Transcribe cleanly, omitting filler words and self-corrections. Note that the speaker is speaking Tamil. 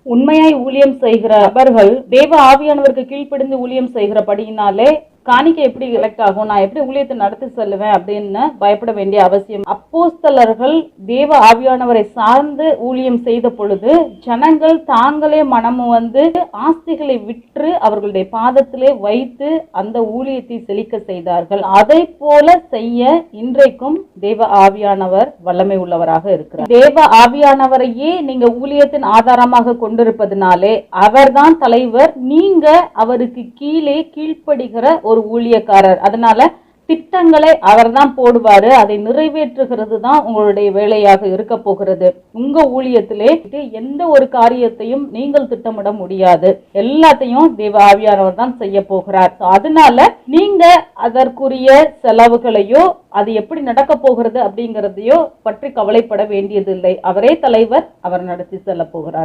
உண்மையாய் ஊழியம் செய்கிற நபர்கள் தேவ ஆவியானவருக்கு கீழ்ப்படிந்து ஊழியம் செய்கிறபடியினாலே காணிக்கை எப்படி கலெக்ட் ஆகும், நான் எப்படி ஊழியத்தை நடத்தி செல்லுவேன் அப்படின்னு பயப்பட வேண்டிய அவசியம். அப்போஸ்தலர்கள் தேவ ஆவியானவரை சார்ந்து ஊழியம் செய்த பொழுது ஜனங்கள் தாங்களே மனமும் ஆஸ்திகளை விற்று அவர்களுடைய பாதத்திலே வைத்து அந்த ஊழியத்தை செழிக்க செய்தார்கள். அதை போல செய்ய இன்றைக்கும் தேவ ஆவியானவர் வல்லமை உள்ளவராக இருக்கிறார். தேவ ஆவியானவரையே நீங்க ஊழியத்தின் ஆதாரமாக கொண்டிருப்பதனாலே அவர்தான் தலைவர், நீங்க அவருக்கு கீழே கீழ்ப்படுகிற ஒரு ஊழியக்காரர். அதனால திட்டங்களை அவர்தான் போடுவாரு, அதை நிறைவேற்றுகிறது தான் உங்களுடைய வேலையாக இருக்க போகிறது. உங்க ஊழியத்திலே எந்த ஒரு காரியத்தையும் நீங்கள் திட்டமிட முடியாது, எல்லாத்தையும் தேவ ஆவியானவர் தான் செய்ய போகிறார். அதனால நீங்க அதற்குரிய செலவுகளையோ அது எப்படி நடக்க போகிறது அப்படிங்கிறதையோ பற்றி கவலைப்பட வேண்டியதில்லை. அவரே தலைவர், அவர் நடத்தி செல்ல போகிறார்.